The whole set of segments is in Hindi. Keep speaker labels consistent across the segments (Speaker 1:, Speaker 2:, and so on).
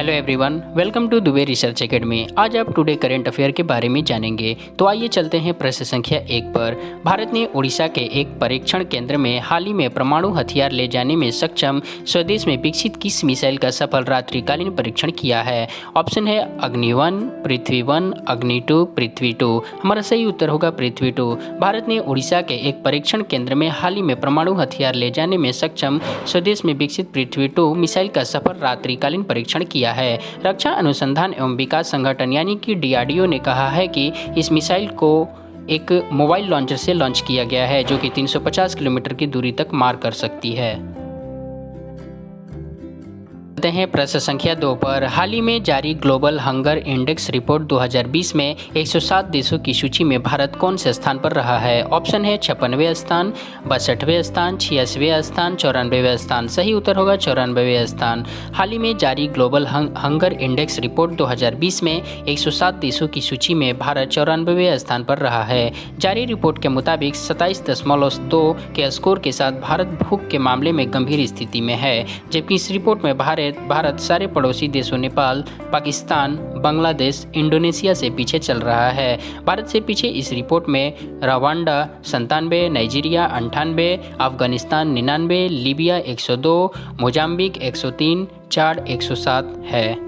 Speaker 1: Hello everyone, welcome to Dubey research academy. आज आप टुडे करंट अफेयर के बारे में जानेंगे। तो आइए चलते हैं प्रश्न संख्या 1 पर। भारत ने उड़ीसा के एक परीक्षण केंद्र में हाल ही में परमाणु हथियार ले जाने में सक्षम स्वदेश में विकसित किस मिसाइल का सफल रात्रिकालीन परीक्षण किया है? ऑप्शन है अग्नि 1, पृथ्वी 1, अग्नि 2, पृथ्वी 2। हमारा सही उत्तर होगा पृथ्वी 2। भारत ने उड़ीसा के एक परीक्षण केंद्र में हाल ही में परमाणु हथियार ले जाने में सक्षम स्वदेश में विकसित पृथ्वी 2 मिसाइल का सफल रात्रिकालीन परीक्षण किया है। रक्षा अनुसंधान एवं विकास संगठन यानी कि DRDO ने कहा है कि इस मिसाइल को एक मोबाइल लॉन्चर से लॉन्च किया गया है जो कि 350 किलोमीटर की दूरी तक मार कर सकती है। हैं प्रश्न संख्या 2 पर। हाल ही में जारी ग्लोबल हंगर इंडेक्स रिपोर्ट 2020 में 107 देशों की सूची में भारत कौन से स्थान पर रहा है? ऑप्शन है 56वें स्थान, 62वें स्थान, 86वें स्थान, 94वें स्थान। सही उत्तर होगा 94वें स्थान। हाल ही में जारी ग्लोबल हंगर इंडेक्स रिपोर्ट 2020 में 107 देशों की सूची में भारत 94वें स्थान पर रहा है। जारी रिपोर्ट के मुताबिक 27.2 के स्कोर के साथ भारत भूख के मामले में गंभीर स्थिति में है, जबकि इस रिपोर्ट में भारत सारे पड़ोसी देशों नेपाल, पाकिस्तान, बांग्लादेश, इंडोनेशिया से पीछे चल रहा है। भारत से पीछे इस रिपोर्ट में Rwanda 97, Nigeria 98, Afghanistan 99, Libya 102, Mozambique 103, चाड 107 है।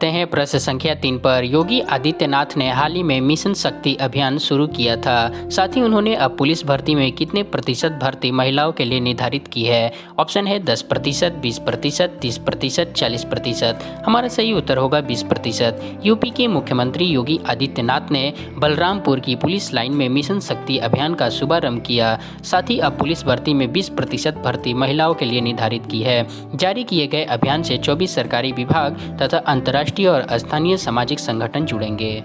Speaker 1: हैं प्रश्न संख्या 3 पर। योगी आदित्यनाथ ने हाल ही में मिशन शक्ति अभियान शुरू किया था। साथ ही उन्होंने अब पुलिस भर्ती में कितने प्रतिशत भर्ती महिलाओं के लिए निर्धारित की है? ऑप्शन है 10%, 20%, 30%, 40%। हमारा सही उत्तर होगा 20%। यूपी के मुख्यमंत्री योगी आदित्यनाथ ने बलरामपुर की पुलिस लाइन में मिशन शक्ति अभियान का शुभारंभ किया। साथ ही अब पुलिस भर्ती में 20% भर्ती महिलाओं के लिए निर्धारित की है। जारी किए गए अभियान से 24 सरकारी विभाग तथा अंतर्राष्ट्रीय और स्थानीय सामाजिक संगठन जुड़ेंगे।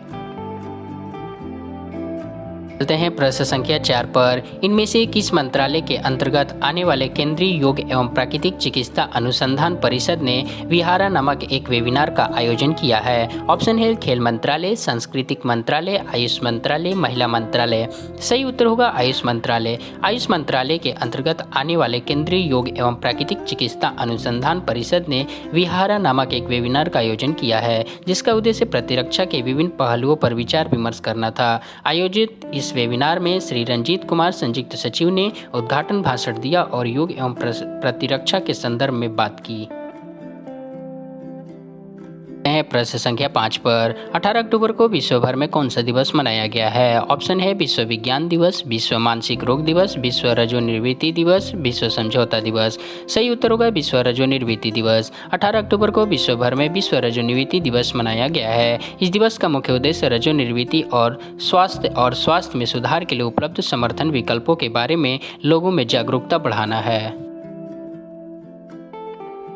Speaker 1: चलते हैं प्रश्न संख्या 4 पर। इनमें से किस मंत्रालय के अंतर्गत आने वाले केंद्रीय योग एवं प्राकृतिक चिकित्सा अनुसंधान परिषद ने विहारा नामक एक वेबिनार का आयोजन किया है? ऑप्शन है खेल मंत्रालय, सांस्कृतिक मंत्रालय, आयुष मंत्रालय, महिला मंत्रालय। सही उत्तर होगा आयुष मंत्रालय। आयुष मंत्रालय के अंतर्गत आने वाले केंद्रीय योग एवं प्राकृतिक चिकित्सा अनुसंधान परिषद ने विहारा नामक एक वेबिनार का आयोजन किया है, जिसका उद्देश्य प्रतिरक्षा के विभिन्न पहलुओं पर विचार विमर्श करना था। आयोजित इस वेबिनार में श्री रंजीत कुमार संयुक्त सचिव ने उद्घाटन भाषण दिया और योग एवं प्रतिरक्षा के संदर्भ में बात की। प्रश्न संख्या 5 पर। 18 अक्टूबर को विश्व भर में कौन सा दिवस मनाया गया है? ऑप्शन है विश्व विज्ञान दिवस, विश्व मानसिक रोग दिवस, विश्व रजोनिवृत्ति दिवस, विश्व समझौता दिवस। सही उत्तर होगा विश्व रजोनिवृत्ति दिवस। 18 अक्टूबर को विश्व भर में विश्व रजोनिवृत्ति दिवस मनाया गया है। इस दिवस का मुख्य उद्देश्य रजोनिवृत्ति और स्वास्थ्य में सुधार के लिए उपलब्ध समर्थन विकल्पों के बारे में लोगों में जागरूकता बढ़ाना है।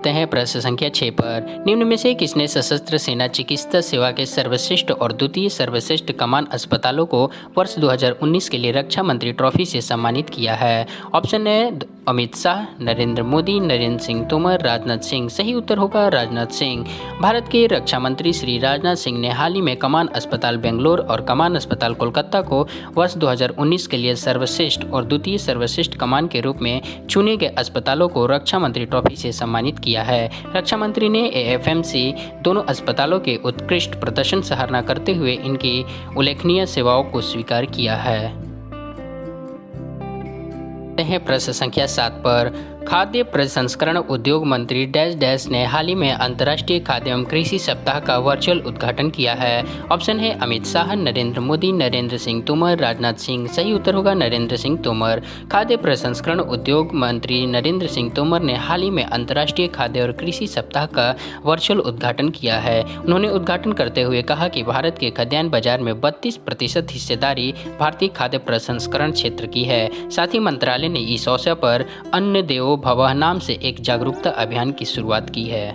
Speaker 1: प्रश्न संख्या 6 पर। निम्न में से किसने सशस्त्र सेना चिकित्सा सेवा के सर्वश्रेष्ठ और द्वितीय सर्वश्रेष्ठ कमान अस्पतालों को वर्ष 2019 के लिए रक्षा मंत्री ट्रॉफी से सम्मानित किया है? ऑप्शन है अमित शाह, नरेंद्र मोदी, नरेंद्र सिंह तोमर, राजनाथ सिंह। सही उत्तर होगा राजनाथ सिंह। भारत के रक्षा मंत्री श्री राजनाथ सिंह ने हाल ही में कमान अस्पताल बेंगलोर और कमान अस्पताल कोलकाता को वर्ष 2019 के लिए सर्वश्रेष्ठ और द्वितीय सर्वश्रेष्ठ कमान के रूप में चुने गए अस्पतालों को रक्षा मंत्री ट्रॉफी से सम्मानित किया है। रक्षा मंत्री ने AFMC दोनों अस्पतालों के उत्कृष्ट प्रदर्शन सराहना करते हुए इनकी उल्लेखनीय सेवाओं को स्वीकार किया है। प्रश्न संख्या 7 पर। खाद्य प्रसंस्करण उद्योग मंत्री डैश डैश ने हाल ही में अंतर्राष्ट्रीय खाद्य एवं कृषि सप्ताह का वर्चुअल उद्घाटन किया है? ऑप्शन है अमित शाह, नरेंद्र मोदी, नरेंद्र सिंह तोमर, राजनाथ सिंह। सही उत्तर होगा नरेंद्र सिंह तोमर। खाद्य प्रसंस्करण उद्योग मंत्री नरेंद्र सिंह तोमर ने हाल ही में अंतर्राष्ट्रीय खाद्य और कृषि सप्ताह का वर्चुअल उद्घाटन किया है। उन्होंने उद्घाटन करते हुए कहा कि भारत के खाद्यान्न बाजार में 32% हिस्सेदारी भारतीय खाद्य प्रसंस्करण क्षेत्र की है। साथ ही मंत्रालय ने इस अवसर पर अन्न देवो भवः नाम से एक जागरूकता अभियान की शुरुआत की है।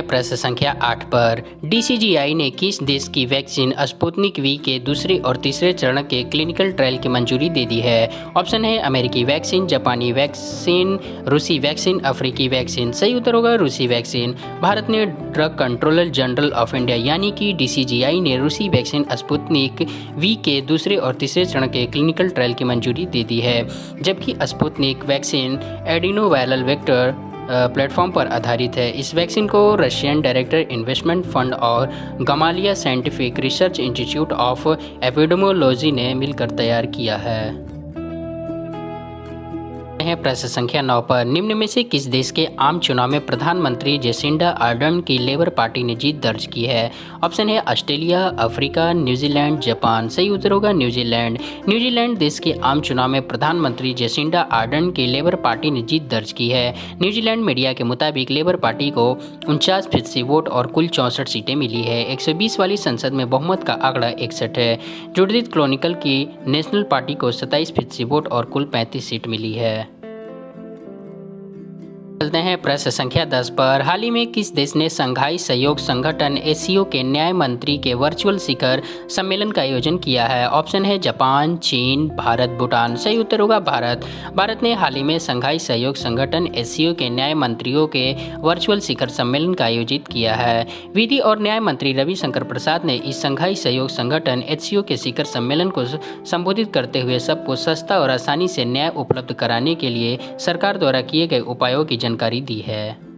Speaker 1: प्रश्न संख्या 8 पर। DCGI ने किस देश की वैक्सीन स्पुतनिक V के दूसरे और तीसरे चरण के क्लिनिकल ट्रायल की मंजूरी दे दी है? ऑप्शन है अमेरिकी वैक्सीन, जापानी वैक्सीन, रूसी वैक्सीन, अफ्रीकी वैक्सीन। सही उत्तर होगा रूसी वैक्सीन। भारत ने drug controller general of India यानी कि DCGI ने रूसी वैक्सीन स्पुतनिक V के दूसरे और तीसरे चरण के क्लिनिकल ट्रायल की मंजूरी दे दी है, जबकि स्पुतनिक वैक्सीन एडिनोवायरल वेक्टर प्लेटफॉर्म पर आधारित है। इस वैक्सीन को रशियन डायरेक्टर इन्वेस्टमेंट फंड और गमालिया scientific research institute of epidemiology ने मिलकर तैयार किया है। प्रश्न संख्या 9 पर निम्न में से किस देश के आम चुनाव में प्रधानमंत्री जेसिंडा आर्डर्न की लेबर पार्टी ने जीत दर्ज की है? ऑप्शन है ऑस्ट्रेलिया, अफ्रीका, न्यूजीलैंड, जापान। सही उत्तर होगा न्यूजीलैंड। न्यूजीलैंड देश के आम चुनाव में प्रधानमंत्री जेसिंडा आर्डर्न की लेबर पार्टी ने जीत दर्ज की है। न्यूजीलैंड मीडिया के मुताबिक लेबर पार्टी को 49% वोट और कुल 64 सीटें मिली है। 120 वाली संसद में बहुमत का आंकड़ा 61 है। जुडिथ क्रॉनिकल की नेशनल पार्टी को 27% वोट और कुल 35 सीट मिली है। चलते हैं प्रश्न संख्या 10 पर। हाल ही में किस देश ने संघाई सहयोग संगठन एससीओ के न्याय मंत्री के वर्चुअल शिखर सम्मेलन का आयोजन किया है? ऑप्शन है जापान, चीन, भारत, भूटान। सही उत्तर होगा भारत। भारत ने हाल ही में संघाई सहयोग संगठन एससीओ के न्याय मंत्रियों के वर्चुअल शिखर सम्मेलन का आयोजित किया है। विधि और न्याय मंत्री रविशंकर प्रसाद ने इस संघाई सहयोग संगठन एससीओ के शिखर सम्मेलन को संबोधित करते हुए सबको सस्ता और आसानी से न्याय उपलब्ध कराने के लिए सरकार द्वारा किए गए उपायों की जानकारी दी है।